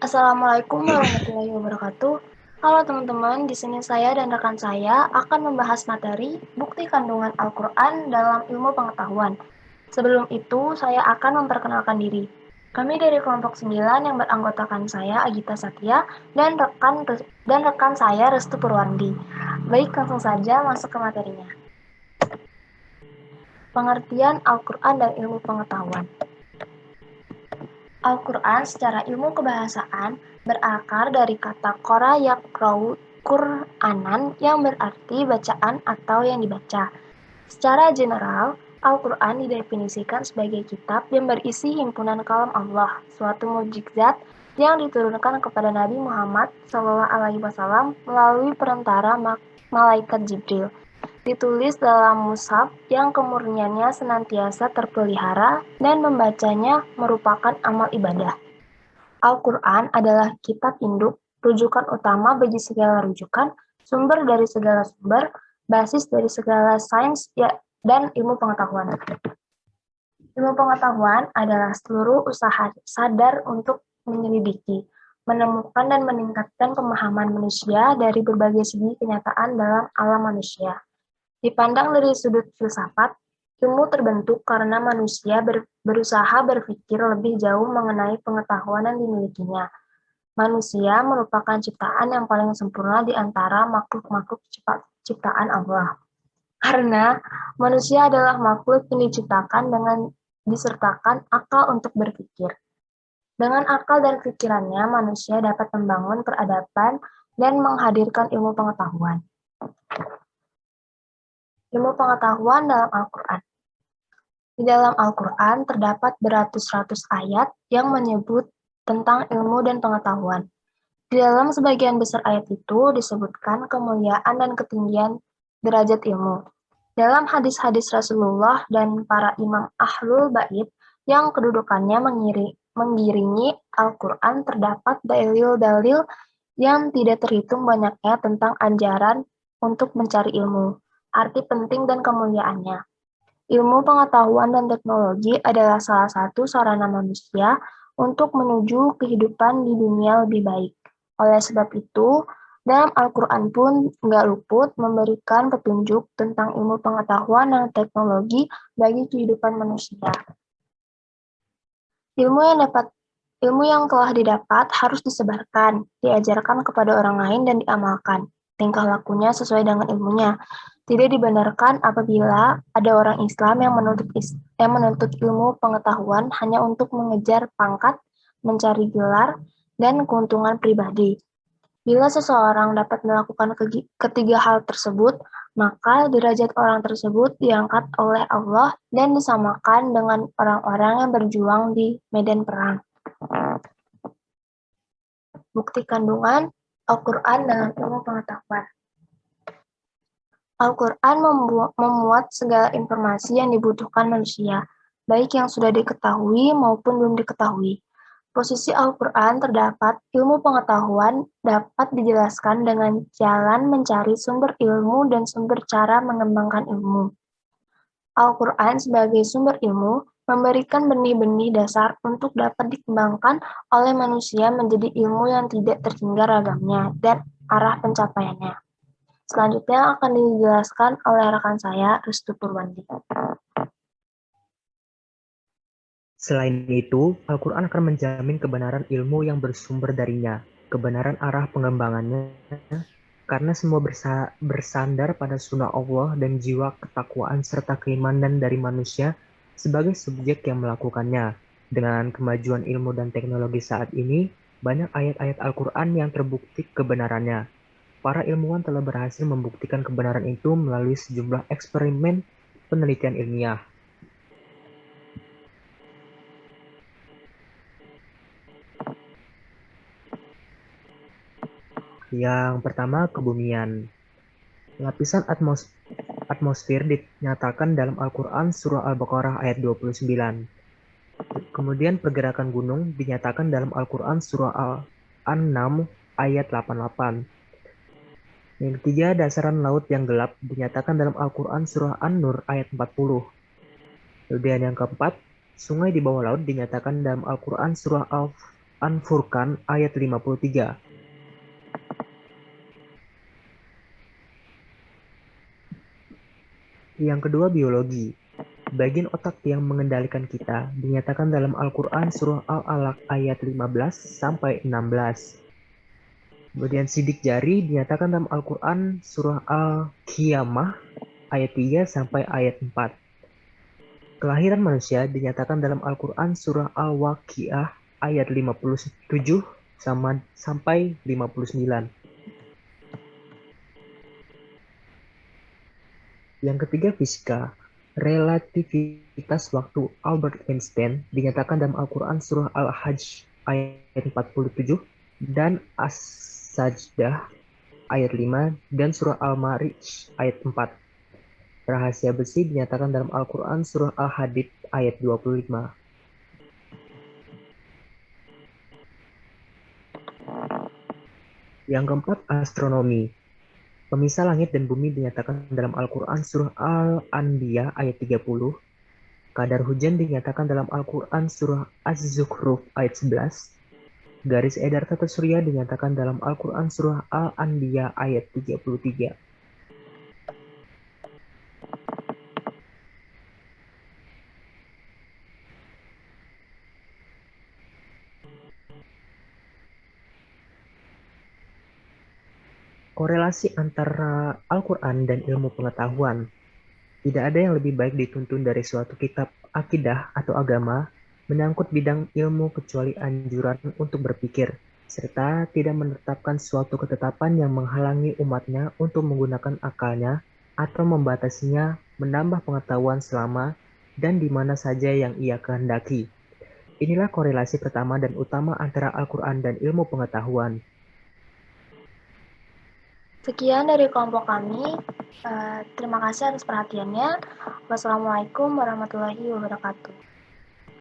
Assalamualaikum warahmatullahi wabarakatuh. Halo teman-teman, di sini saya dan rekan saya akan membahas materi bukti kandungan Al-Quran dalam ilmu pengetahuan. Sebelum itu, saya akan memperkenalkan diri. Kami dari kelompok 9 yang beranggotakan saya, Agita Satya, dan rekan saya, Restu Purwandi. Baik, langsung saja masuk ke materinya. Pengertian Al-Quran dan ilmu pengetahuan. Al-Quran secara ilmu kebahasaan berakar dari kata qara yaqra'u Qur'anan yang berarti bacaan atau yang dibaca. Secara general, Al-Quran didefinisikan sebagai kitab yang berisi himpunan kalam Allah, suatu mukjizat yang diturunkan kepada Nabi Muhammad SAW melalui perantara malaikat Jibril. Ditulis dalam mushaf yang kemurniannya senantiasa terpelihara dan membacanya merupakan amal ibadah. Al-Quran adalah kitab induk, rujukan utama bagi segala rujukan, sumber dari segala sumber, basis dari segala sains dan ilmu pengetahuan. Ilmu pengetahuan adalah seluruh usaha sadar untuk menyelidiki, menemukan dan meningkatkan pemahaman manusia dari berbagai segi kenyataan dalam alam manusia. Dipandang dari sudut filsafat, ilmu terbentuk karena manusia berusaha berpikir lebih jauh mengenai pengetahuan yang dimilikinya. Manusia merupakan ciptaan yang paling sempurna di antara makhluk-makhluk ciptaan Allah. Karena manusia adalah makhluk yang diciptakan dengan disertakan akal untuk berpikir. Dengan akal dan pikirannya, manusia dapat membangun peradaban dan menghadirkan ilmu pengetahuan. Ilmu pengetahuan dalam Al-Quran. Di dalam Al-Quran terdapat beratus-ratus ayat yang menyebut tentang ilmu dan pengetahuan. Di dalam sebagian besar ayat itu disebutkan kemuliaan dan ketinggian derajat ilmu. Dalam hadis-hadis Rasulullah dan para imam ahlul bait yang kedudukannya menggiringi Al-Quran terdapat dalil-dalil yang tidak terhitung banyaknya tentang ajaran untuk mencari ilmu, arti penting dan kemuliaannya. Ilmu pengetahuan dan teknologi adalah salah satu sarana manusia untuk menuju kehidupan di dunia lebih baik. Oleh sebab itu, dalam Al-Quran pun nggak luput memberikan petunjuk tentang ilmu pengetahuan dan teknologi bagi kehidupan manusia. Ilmu yang telah didapat harus disebarkan, diajarkan kepada orang lain dan diamalkan. Tingkah lakunya sesuai dengan ilmunya. Tidak dibenarkan apabila ada orang Islam yang menuntut ilmu pengetahuan hanya untuk mengejar pangkat, mencari gelar, dan keuntungan pribadi. Bila seseorang dapat melakukan ketiga hal tersebut, maka derajat orang tersebut diangkat oleh Allah dan disamakan dengan orang-orang yang berjuang di medan perang. Bukti kandungan Al-Quran dalam ilmu pengetahuan. Al-Quran memuat segala informasi yang dibutuhkan manusia, baik yang sudah diketahui maupun belum diketahui. Posisi Al-Quran terdapat ilmu pengetahuan dapat dijelaskan dengan jalan mencari sumber ilmu dan sumber cara mengembangkan ilmu. Al-Quran sebagai sumber ilmu memberikan benih-benih dasar untuk dapat dikembangkan oleh manusia menjadi ilmu yang tidak terhingga ragamnya dan arah pencapaiannya. Selanjutnya akan dijelaskan oleh rekan saya, Restu Purwandi. Selain itu, Al-Quran akan menjamin kebenaran ilmu yang bersumber darinya, kebenaran arah pengembangannya, karena semua bersandar pada sunnah Allah dan jiwa ketakwaan serta keimanan dari manusia sebagai subjek yang melakukannya. Dengan kemajuan ilmu dan teknologi saat ini, banyak ayat-ayat Al-Quran yang terbukti kebenarannya. Para ilmuwan telah berhasil membuktikan kebenaran itu melalui sejumlah eksperimen penelitian ilmiah. Yang pertama, kebumian. Lapisan atmosfer dinyatakan dalam Al-Quran Surah Al-Baqarah ayat 29. Kemudian pergerakan gunung dinyatakan dalam Al-Quran Surah Al-An'am ayat 88. Yang ketiga, dasaran laut yang gelap dinyatakan dalam Al-Quran Surah An-Nur ayat 40. Kemudian yang keempat, sungai di bawah laut dinyatakan dalam Al-Quran Surah An-Furqan ayat 53. Yang kedua, biologi. Bagian otak yang mengendalikan kita dinyatakan dalam Al-Quran Surah Al-Alaq ayat 15 sampai 16. Kemudian sidik jari dinyatakan dalam Al-Quran Surah Al-Qiyamah ayat 3 sampai ayat 4. Kelahiran manusia dinyatakan dalam Al-Quran Surah Al-Waqiah ayat 57 sampai 59. Yang ketiga, fisika. Relativitas waktu Albert Einstein dinyatakan dalam Al-Quran Surah Al-Hajj ayat 47 dan As-Sajdah ayat 5 dan Surah Al-Ma'rij ayat 4. Rahasia besi dinyatakan dalam Al-Quran Surah Al-Hadid ayat 25. Yang keempat, astronomi. Pemisah langit dan bumi dinyatakan dalam Al-Quran Surah Al-Anbiya ayat 30. Kadar hujan dinyatakan dalam Al-Quran Surah Az-Zukhruf ayat 11. Garis edar tata surya dinyatakan dalam Al-Quran Surah Al-Anbiya ayat 33. Korelasi antara Al-Quran dan ilmu pengetahuan. Tidak ada yang lebih baik dituntun dari suatu kitab akidah atau agama menyangkut bidang ilmu kecuali anjuran untuk berpikir, serta tidak menetapkan suatu ketetapan yang menghalangi umatnya untuk menggunakan akalnya atau membatasinya menambah pengetahuan selama dan di mana saja yang ia kehendaki. Inilah korelasi pertama dan utama antara Al-Quran dan ilmu pengetahuan. Sekian dari kelompok kami. Terima kasih atas perhatiannya. Wassalamualaikum warahmatullahi wabarakatuh.